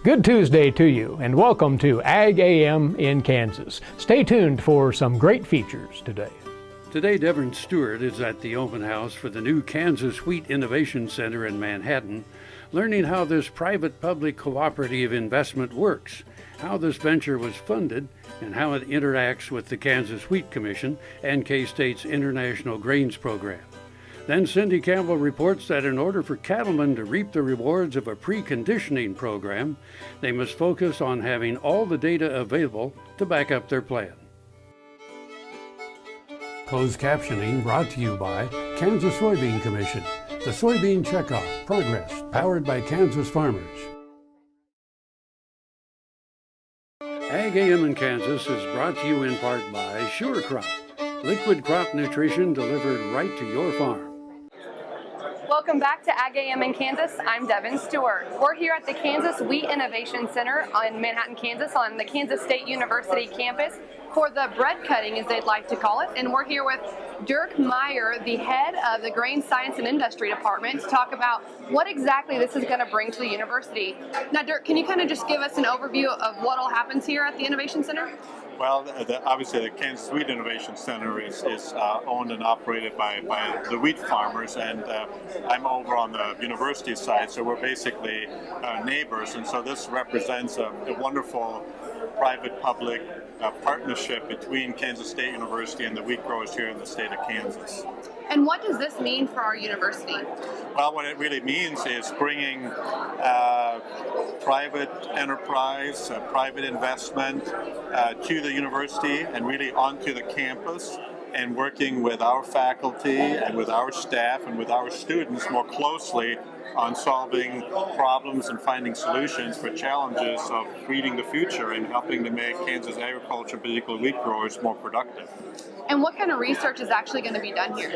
Good Tuesday to you, and welcome to Ag AM in Kansas. Stay tuned for some great features today. Today, Devin Stewart is at the open house for the new Kansas Wheat Innovation Center in Manhattan, learning how this private-public cooperative investment works, how this venture was funded, and how it interacts with the Kansas Wheat Commission and K-State's International Grains Program. Then Cindy Campbell reports that in order for cattlemen to reap the rewards of a preconditioning program, they must focus on having all the data available to back up their plan. Closed captioning brought to you by Kansas Soybean Commission, the Soybean Checkoff Progress, powered by Kansas farmers. Ag AM in Kansas is brought to you in part by SureCrop, liquid crop nutrition delivered right to your farm. Welcome back to Ag AM in Kansas. I'm Devin Stewart. We're here at the Kansas Wheat Innovation Center in Manhattan, Kansas on the Kansas State University campus for the bread cutting, as they'd like to call it. And we're here with Dirk Meyer, the head of the Grain Science and Industry Department, to talk about what exactly this is going to bring to the university. Now, Dirk, can you kind of just give us an overview of what all happens here at the Innovation Center? Well, obviously the Kansas Wheat Innovation Center is owned and operated by the wheat farmers, and I'm over on the university side, so we're basically neighbors, and so this represents a wonderful private-public partnership between Kansas State University and the wheat growers here in the state of Kansas. And what does this mean for our university? Well, what it really means is bringing private enterprise, private investment to the university and really onto the campus, and working with our faculty and with our staff and with our students more closely on solving problems and finding solutions for challenges of feeding the future and helping to make Kansas agriculture, particularly wheat growers, more productive. And what kind of research is actually going to be done here?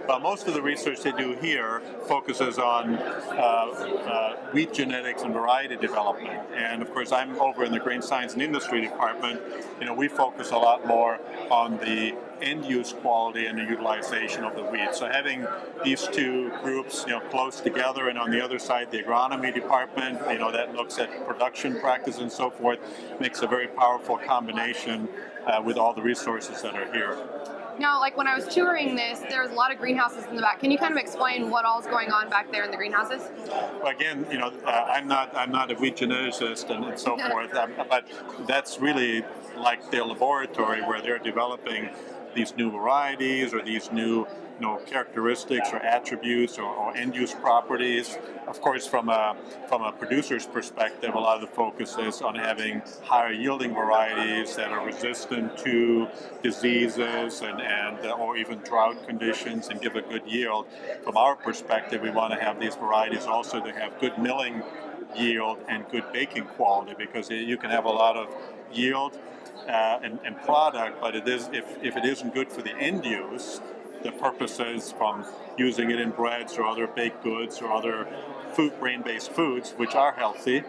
Well, most of the research they do here focuses on wheat genetics and variety development. And of course, I'm over in the Grain Science and Industry Department. We focus a lot more on the end-use quality and the utilization of the wheat. So having these two groups, close together, and on the other side, the agronomy department, that looks at production practice and so forth, makes a very powerful combination with all the resources that are here. Now, like when I was touring this, there was a lot of greenhouses in the back. Can you kind of explain what all is going on back there in the greenhouses? Well, again, I'm not a wheat geneticist and so forth, but that's really like their laboratory where they're developing these new varieties or these new characteristics or attributes or end-use properties. Of course, from a producer's perspective, a lot of the focus is on having higher yielding varieties that are resistant to diseases and or even drought conditions and give a good yield. From our perspective, we want to have these varieties also to have good milling yield and good baking quality, because you can have a lot of yield and product, but if it isn't good for the end use, the purposes from using it in breads or other baked goods or other grain-based foods, which are healthy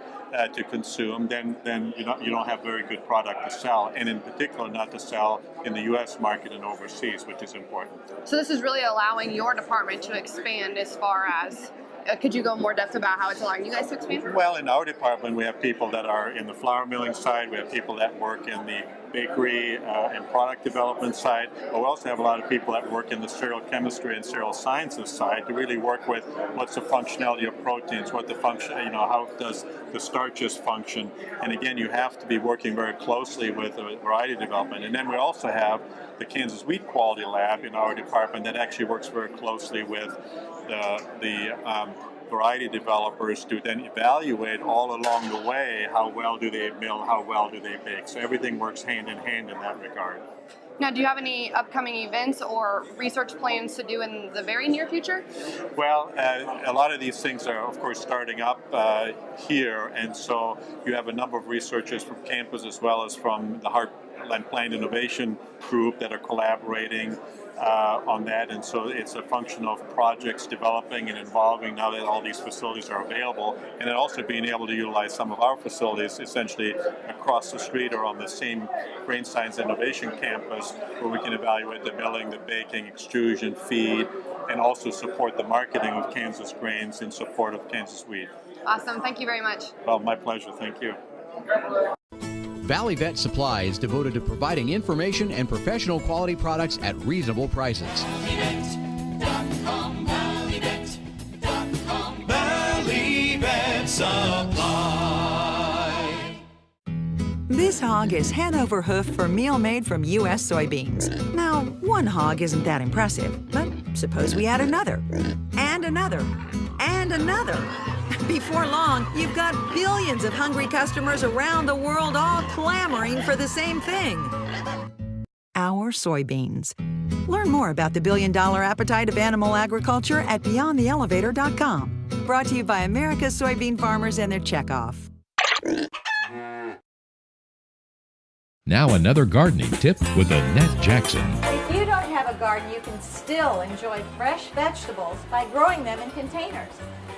to consume, then you don't have very good product to sell, and in particular not to sell in the U.S. market and overseas, which is important. So this is really allowing your department to expand as far as could you go more depth about how it's allowing you guys to expand? Well, in our department, we have people that are in the flour milling side. We have people that work in the bakery and product development side. But we also have a lot of people that work in the cereal chemistry and cereal sciences side to really work with what's the functionality of proteins, what the function, how does the starches function. And again, you have to be working very closely with variety development. And then we also have the Kansas Wheat Quality Lab in our department that actually works very closely with the variety developers to then evaluate all along the way how well do they mill, how well do they bake. So everything works hand in hand in that regard. Now, do you have any upcoming events or research plans to do in the very near future? Well, a lot of these things are, of course, starting up here, and so you have a number of researchers from campus as well as from the Heartland Plant Innovation Group that are collaborating on that, and so it's a function of projects developing and evolving now that all these facilities are available, and then also being able to utilize some of our facilities essentially across the street or on the same Grain Science Innovation campus, where we can evaluate the milling, the baking, extrusion, feed, and also support the marketing of Kansas grains in support of Kansas wheat. Awesome. Thank you very much. Well, my pleasure. Thank you. Valley Vet Supply is devoted to providing information and professional quality products at reasonable prices. Valley Vet Supply. This hog is head over hoof for meal made from U.S. soybeans. Now, one hog isn't that impressive, but suppose we add another, and another, and another. Before long, you've got billions of hungry customers around the world all clamoring for the same thing. Our soybeans. Learn more about the billion-dollar appetite of animal agriculture at BeyondTheElevator.com. Brought to you by America's soybean farmers and their checkoff. Now another gardening tip with Annette Jackson. If you don't have a garden, you can still enjoy fresh vegetables by growing them in containers.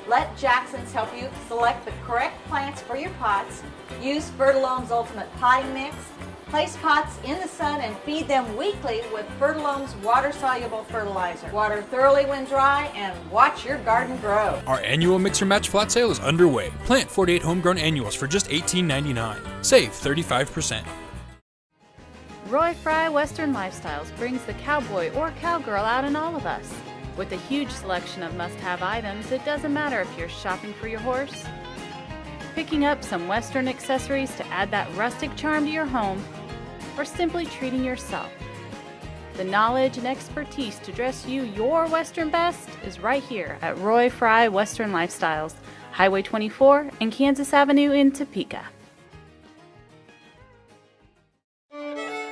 Let Jackson's help you select the correct plants for your pots. Use Fertilome's Ultimate Potting Mix. Place pots in the sun and feed them weekly with Fertilome's water-soluble fertilizer. Water thoroughly when dry and watch your garden grow. Our annual Mix or Match flat sale is underway. Plant 48 homegrown annuals for just $18.99. Save 35%. Roy Fry Western Lifestyles brings the cowboy or cowgirl out in all of us. With a huge selection of must-have items, it doesn't matter if you're shopping for your horse, picking up some Western accessories to add that rustic charm to your home, or simply treating yourself. The knowledge and expertise to dress you your Western best is right here at Roy Fry Western Lifestyles, Highway 24 and Kansas Avenue in Topeka.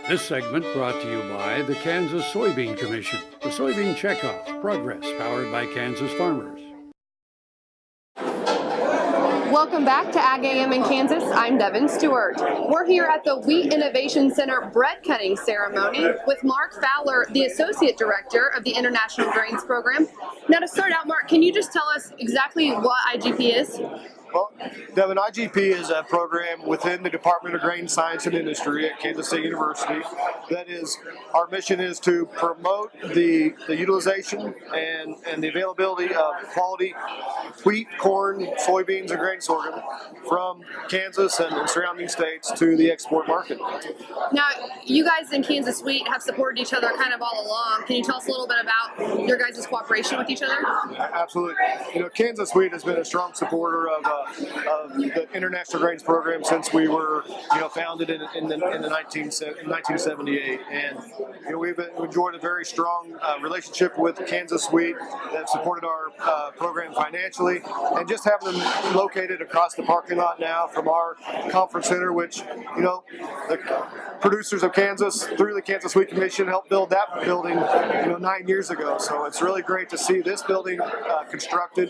This segment brought to you by the Kansas Soybean Commission, the Soybean Checkoff, Progress, powered by Kansas farmers. Welcome back to Ag AM in Kansas. I'm Devin Stewart. We're here at the Wheat Innovation Center bread cutting ceremony with Mark Fowler, the Associate Director of the International Grains Program. Now to start out, Mark, can you just tell us exactly what IGP is? Well, Devin, IGP is a program within the Department of Grain Science and Industry at Kansas State University. That is, our mission is to promote the utilization and the availability of quality wheat, corn, soybeans, and grain sorghum from Kansas and surrounding states to the export market. Now, you guys in Kansas Wheat have supported each other kind of all along. Can you tell us a little bit about your guys' cooperation with each other? Absolutely. You know, Kansas Wheat has been a strong supporter of the International Grains Program since we were, founded in 1978, and we've enjoyed a very strong relationship with Kansas Wheat that supported our program financially, and just having them located across the parking lot now from our conference center, which the producers of Kansas through the Kansas Wheat Commission helped build that building 9 years ago. So it's really great to see this building constructed.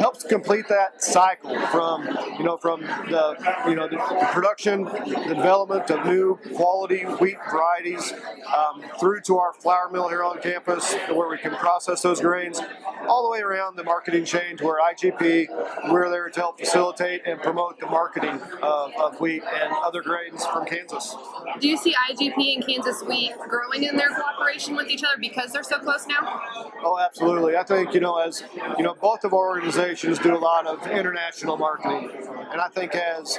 Helps complete that cycle from the production, the development of new quality wheat varieties through to our flour mill here on campus where we can process those grains, all the way around the marketing chain to where IGP, we're there to help facilitate and promote the marketing of wheat and other grains from Kansas. Do you see IGP and Kansas Wheat growing in their cooperation with each other because they're so close now? Oh, absolutely. I think, as both of our organizations do a lot of international marketing. And I think as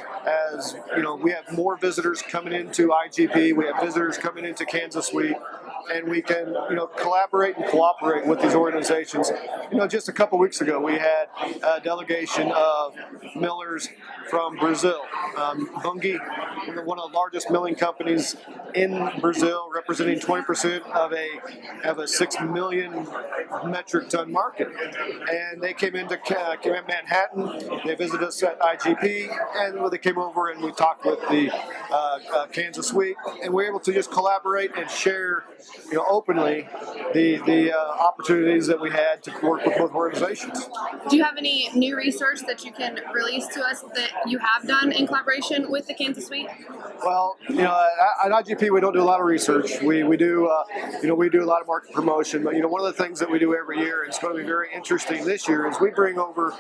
we have more visitors coming into IGP, we have visitors coming into Kansas Wheat, and we can, collaborate and cooperate with these organizations. Just a couple weeks ago, we had a delegation of millers from Brazil. Bunge, one of the largest milling companies in Brazil, representing 20% of a 6 million metric ton market. And they came into Manhattan, they visited us at IGP, and they came over and we talked with the Kansas Wheat, and we were able to just collaborate and share openly the opportunities that we had to work with both organizations. Do you have any new research that you can release to us that you have done in collaboration with the Kansas Wheat? Well, at IGP we don't do a lot of research. We do we do a lot of market promotion. But one of the things that we do every year, and it's going to be very interesting this year, is we bring over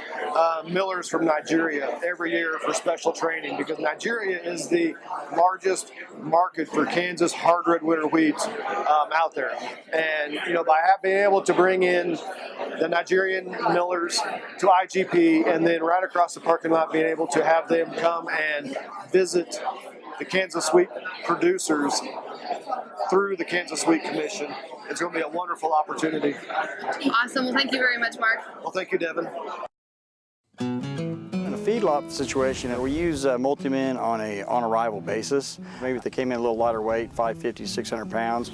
millers from Nigeria every year for special training, because Nigeria is the largest market for Kansas hard red winter wheat out there. And by being able to bring in the Nigerian millers to IGP, and then right across the parking lot being able to have them come and visit the Kansas Wheat producers through the Kansas Wheat Commission. It's going to be a wonderful opportunity. Awesome. Well, thank you very much, Mark. Well, thank you, Devin. In a feedlot situation, we use multi-min on an arrival basis. Maybe if they came in a little lighter weight, 550, 600 pounds.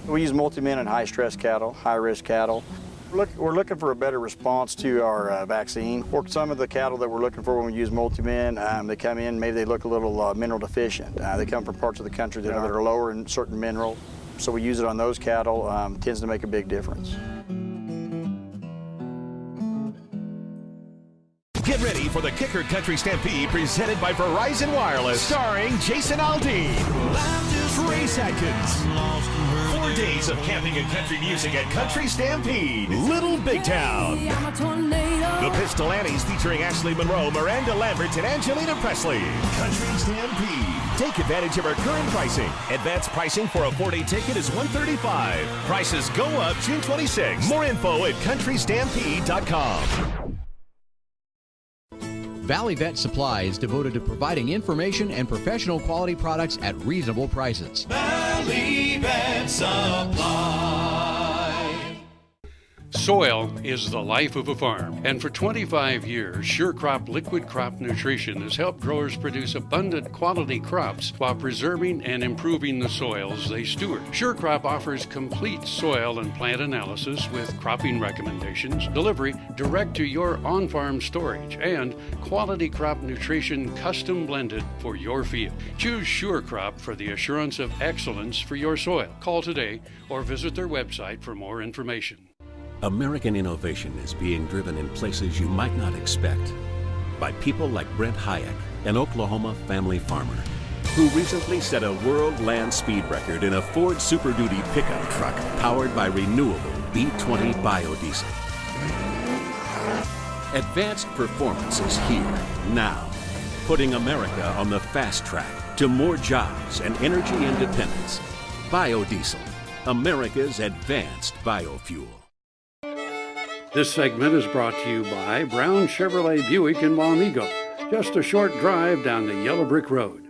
We use multi-min on high-stress cattle, high-risk cattle. We're looking for a better response to our vaccine. Or some of the cattle that we're looking for when we use multi-min, they come in, maybe they look a little mineral deficient. They come from parts of the country that are lower in certain mineral. So we use it on those cattle, tends to make a big difference. Get ready for the Kicker Country Stampede presented by Verizon Wireless, starring Jason Aldean, Trace Atkins. 4 days of camping and country music at Country Stampede, Little Big Town. The Pistolantes featuring Ashley Monroe, Miranda Lambert, and Angelina Presley. Country Stampede. Take advantage of our current pricing. Advanced pricing for a 4-day ticket is $135. Prices go up June 26. More info at countrystampede.com. Valley Vet Supply is devoted to providing information and professional quality products at reasonable prices. Valley Vet Supply. Soil is the life of a farm, and for 25 years, SureCrop Liquid Crop Nutrition has helped growers produce abundant quality crops while preserving and improving the soils they steward. SureCrop offers complete soil and plant analysis with cropping recommendations, delivery direct to your on-farm storage, and quality crop nutrition custom blended for your field. Choose SureCrop for the assurance of excellence for your soil. Call today or visit their website for more information. American innovation is being driven in places you might not expect by people like Brent Hayek, an Oklahoma family farmer, who recently set a world land speed record in a Ford Super Duty pickup truck powered by renewable B20 biodiesel. Advanced performance is here, now, putting America on the fast track to more jobs and energy independence. Biodiesel, America's advanced biofuel. This segment is brought to you by Brown Chevrolet Buick in Wamego, just a short drive down the Yellow Brick Road.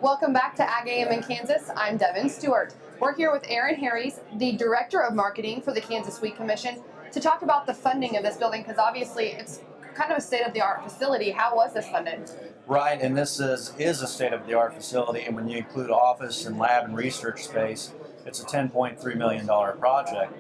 Welcome back to Ag AM in Kansas. I'm Devin Stewart. We're here with Aaron Harries, the Director of Marketing for the Kansas Wheat Commission, to talk about the funding of this building, because obviously it's kind of a state-of-the-art facility. How was this funded? Right, and this is a state-of-the-art facility, and when you include office and lab and research space, it's a $10.3 million project.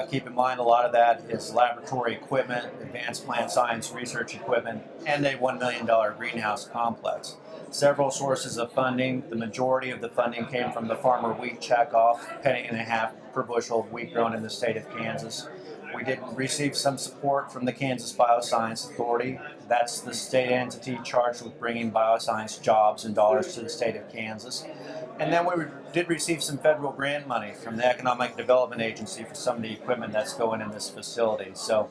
Keep in mind, a lot of that is laboratory equipment, advanced plant science research equipment, and a $1 million greenhouse complex. Several sources of funding. The majority of the funding came from the farmer wheat checkoff, $1.50 per bushel of wheat grown in the state of Kansas. We did receive some support from the Kansas Bioscience Authority. That's the state entity charged with bringing bioscience jobs and dollars to the state of Kansas. And then we did receive some federal grant money from the Economic Development Agency for some of the equipment that's going in this facility. So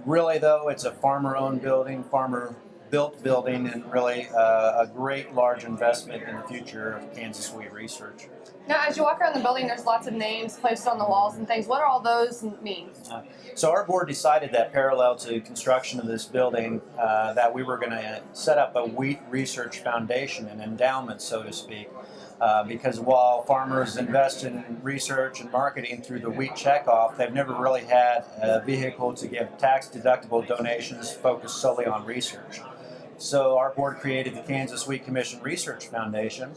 really, though, it's a farmer-owned building, farmer-built building, and really a great large investment in the future of Kansas wheat research. Now, as you walk around the building, there's lots of names posted on the walls and things. What do all those mean? So our board decided that parallel to construction of this building, that we were going to set up a wheat research foundation, an endowment, so to speak. Because while farmers invest in research and marketing through the wheat checkoff, they've never really had a vehicle to give tax-deductible donations focused solely on research. So our board created the Kansas Wheat Commission Research Foundation,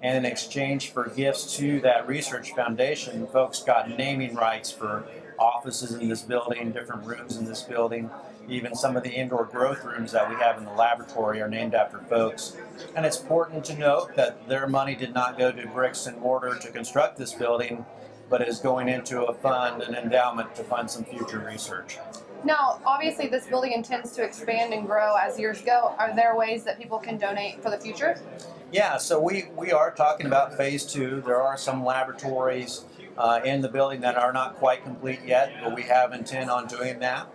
and in exchange for gifts to that research foundation, folks got naming rights for offices in this building, different rooms in this building. Even some of the indoor growth rooms that we have in the laboratory are named after folks. And it's important to note that their money did not go to bricks and mortar to construct this building, but is going into a fund, an endowment, to fund some future research. Now, obviously, this building intends to expand and grow as years go. Are there ways that people can donate for the future? Yeah, so we are talking about phase 2. There are some laboratories in the building that are not quite complete yet, but we have intent on doing that.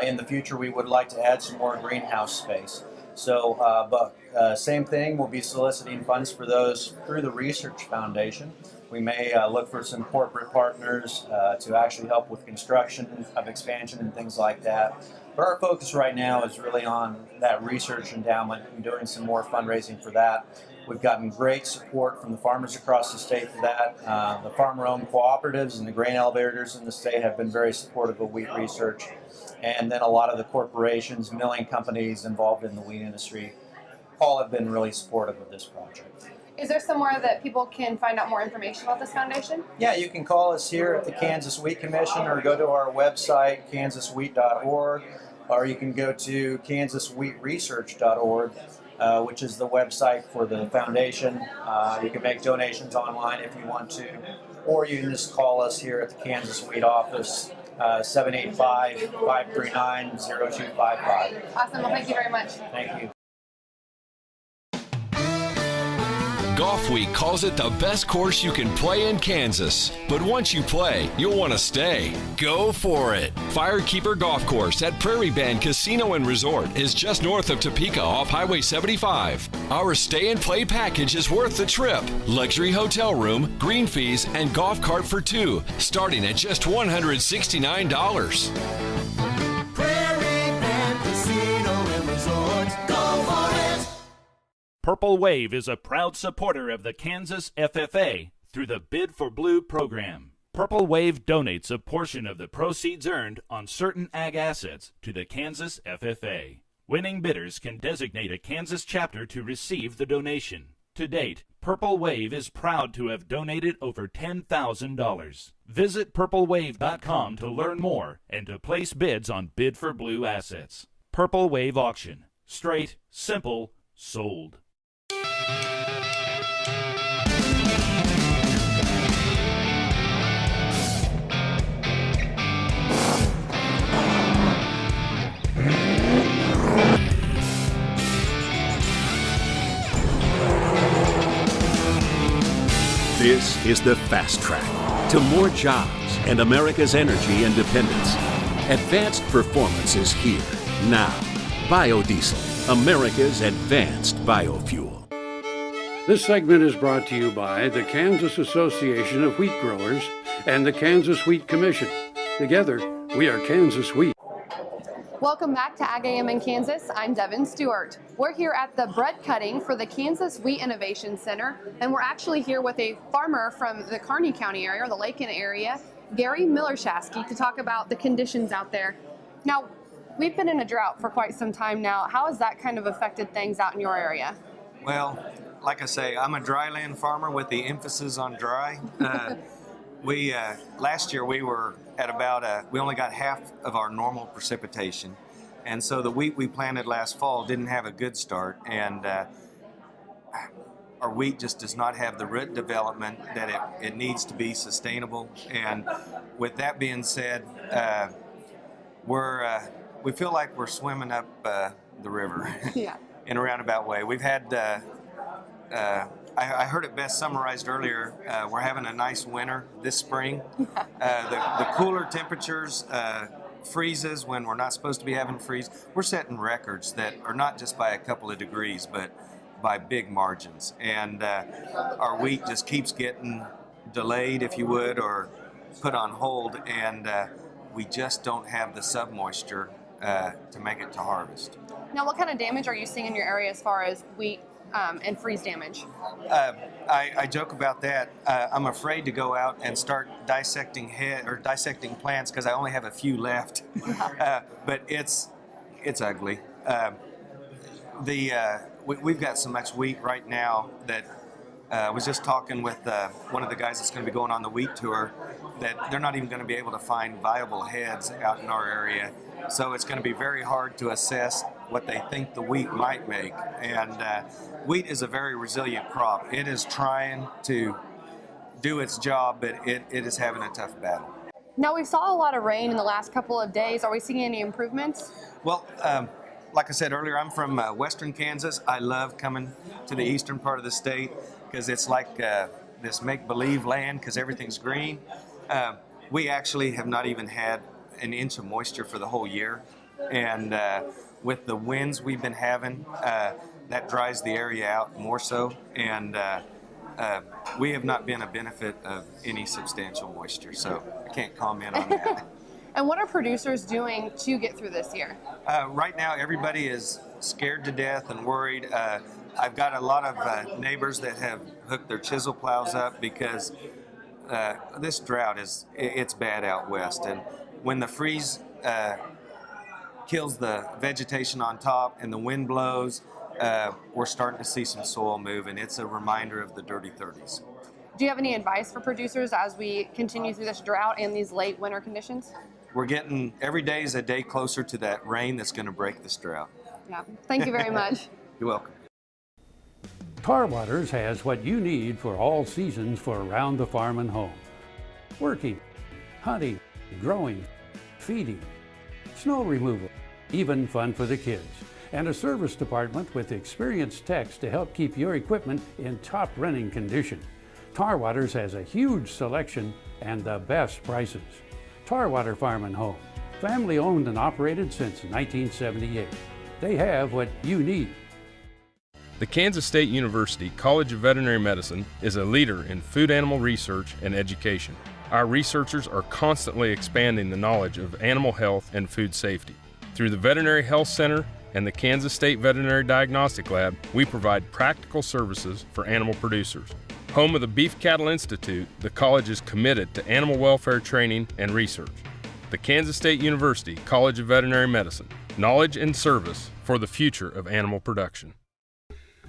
In the future, we would like to add some more greenhouse space. So, same thing, we'll be soliciting funds for those through the Research Foundation. We may look for some corporate partners to actually help with construction of expansion and things like that. But our focus right now is really on that research endowment and doing some more fundraising for that. We've gotten great support from the farmers across the state for that. The farmer-owned cooperatives and the grain elevators in the state have been very supportive of wheat research. And then a lot of the corporations, milling companies involved in the wheat industry, all have been really supportive of this project. Is there somewhere that people can find out more information about this foundation? Yeah, you can call us here at the Kansas Wheat Commission or go to our website, kansaswheat.org, or you can go to kansaswheatresearch.org, which is the website for the foundation. You can make donations online if you want to, or you can just call us here at the Kansas Wheat office, 785-539-0255. Awesome. Well, thank you very much. Thank you. Golf Week calls it the best course you can play in Kansas. But once you play, you'll want to stay. Go for it. Firekeeper Golf Course at Prairie Band Casino and Resort is just north of Topeka off Highway 75. Our stay and play package is worth the trip. Luxury hotel room, green fees, and golf cart for two, starting at just $169. Prairie Band Casino and Resort. Go for it! Purple Wave is a proud supporter of the Kansas FFA through the Bid for Blue program. Purple Wave donates a portion of the proceeds earned on certain ag assets to the Kansas FFA. Winning bidders can designate a Kansas chapter to receive the donation. To date, Purple Wave is proud to have donated over $10,000. Visit purplewave.com to learn more and to place bids on Bid for Blue assets. Purple Wave Auction. Straight, simple, sold. This is the fast track to more jobs and America's energy independence. Advanced performance is here now. Biodiesel, America's advanced biofuel. This segment is brought to you by the Kansas Association of Wheat Growers and the Kansas Wheat Commission. Together, we are Kansas Wheat. Welcome back to Ag AM in Kansas. I'm Devin Stewart. We're here at the bread cutting for the Kansas Wheat Innovation Center, and we're actually here with a farmer from the Kearney County area, or the Lakin area, Gary Millershasky, to talk about the conditions out there. Now, we've been in a drought for quite some time now. How has that kind of affected things out in your area? Well, like I say, I'm a dryland farmer with the emphasis on dry. Last year we were at about we only got half of our normal precipitation, and so the wheat we planted last fall didn't have a good start, and our wheat just does not have the root development that it needs to be sustainable. And with that being said, we feel like we're swimming up the river. Yeah. In a roundabout way. We've had I heard it best summarized earlier. We're having a nice winter this spring. The cooler temperatures, freezes when we're not supposed to be having freeze. We're setting records that are not just by a couple of degrees, but by big margins. And our wheat just keeps getting delayed, if you would, or put on hold. And we just don't have the submoisture to make it to harvest. Now, what kind of damage are you seeing in your area as far as wheat and freeze damage? I joke about that. I'm afraid to go out and start dissecting plants because I only have a few left. But it's ugly. We've got so much wheat right now that I was just talking with one of the guys that's going to be going on the wheat tour that they're not even going to be able to find viable heads out in our area. So it's going to be very hard to assess what they think the wheat might make. And wheat is a very resilient crop. It is trying to do its job, but it is having a tough battle. Now, we saw a lot of rain in the last couple of days. Are we seeing any improvements? Well, like I said earlier, I'm from western Kansas. I love coming to the eastern part of the state because it's like this make-believe land because everything's green. We actually have not even had an inch of moisture for the whole year. And with the winds we've been having, that dries the area out more so. And we have not been a benefit of any substantial moisture, so I can't comment on that. And what are producers doing to get through this year? Right now, everybody is scared to death and worried. I've got a lot of neighbors that have hooked their chisel plows up because this drought it's bad out west. And when the freeze kills the vegetation on top and the wind blows, we're starting to see some soil move, and it's a reminder of the dirty 30s. Do you have any advice for producers as we continue through this drought and these late winter conditions? We're getting, every day is a day closer to that rain that's going to break this drought. Yeah, thank you very much. You're welcome. Tar Waters has what you need for all seasons for around the farm and home. Working, hunting, growing, feeding, snow removal, even fun for the kids. And a service department with experienced techs to help keep your equipment in top running condition. Tar Waters has a huge selection and the best prices. Tar Water Farm and Home, family owned and operated since 1978. They have what you need. The Kansas State University College of Veterinary Medicine is a leader in food animal research and education. Our researchers are constantly expanding the knowledge of animal health and food safety. Through the Veterinary Health Center and the Kansas State Veterinary Diagnostic Lab, we provide practical services for animal producers. Home of the Beef Cattle Institute, the college is committed to animal welfare training and research. The Kansas State University College of Veterinary Medicine, knowledge and service for the future of animal production.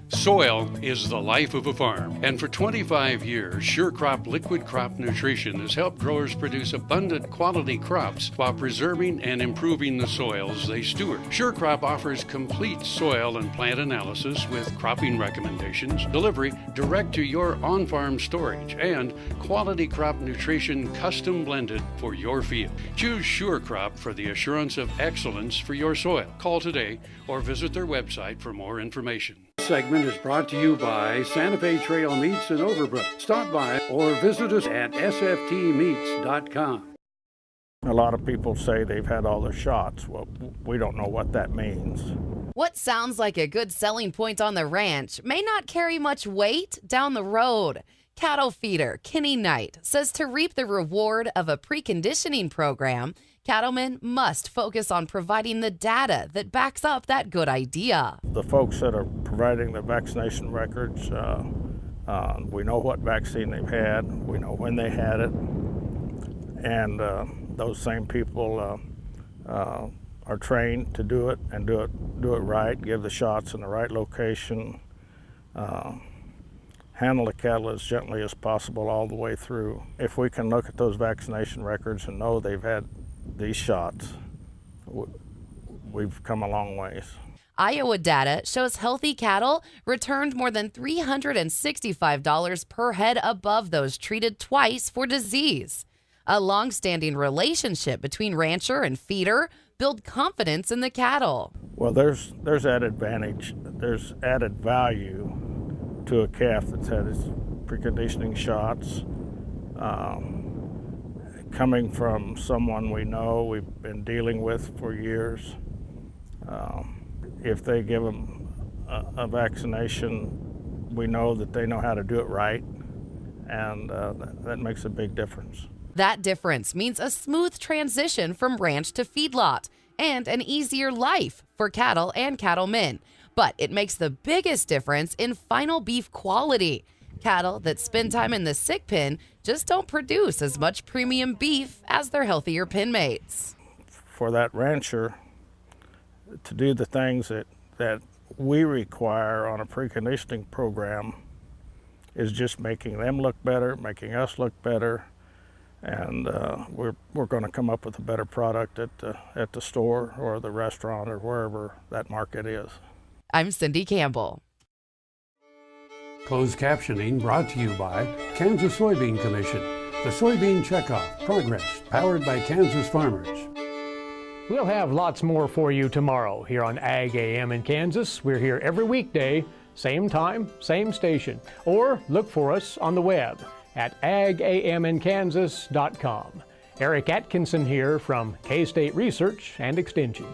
Soil is the life of a farm, and for 25 years, SureCrop Liquid Crop Nutrition has helped growers produce abundant quality crops while preserving and improving the soils they steward. SureCrop offers complete soil and plant analysis with cropping recommendations, delivery direct to your on-farm storage, and quality crop nutrition custom blended for your field. Choose SureCrop for the assurance of excellence for your soil. Call today or visit their website for more information. This segment is brought to you by Santa Fe Trail Meats in Overbrook. Stop by or visit us at sftmeats.com. A lot of people say they've had all their shots. Well, we don't know what that means. What sounds like a good selling point on the ranch may not carry much weight down the road. Cattle feeder Kenny Knight says to reap the reward of a preconditioning program, cattlemen must focus on providing the data that backs up that good idea. The folks that are providing the vaccination records, we know what vaccine they've had, we know when they had it, and those same people are trained to do it and do it right, give the shots in the right location, handle the cattle as gently as possible all the way through. If we can look at those vaccination records and know they've had these shots, we've come a long ways. Iowa data shows healthy cattle returned more than $365 per head above those treated twice for disease. A long-standing relationship between rancher and feeder build confidence in the cattle. Well, there's added value to a calf that's had its preconditioning shots. Coming from someone we know, we've been dealing with for years. If they give them a vaccination, we know that they know how to do it right, and that makes a big difference. That difference means a smooth transition from ranch to feedlot and an easier life for cattle and cattlemen. But it makes the biggest difference in final beef quality. Cattle that spend time in the sick pen just don't produce as much premium beef as their healthier pen mates. For that rancher to do the things that we require on a preconditioning program is just making them look better, making us look better, and we're going to come up with a better product at the store or the restaurant or wherever that market is. I'm Cindy Campbell. Closed captioning brought to you by Kansas Soybean Commission. The Soybean Checkoff Progress, powered by Kansas farmers. We'll have lots more for you tomorrow here on Ag AM in Kansas. We're here every weekday, same time, same station. Or look for us on the web at agaminkansas.com. Eric Atkinson here from K-State Research and Extension.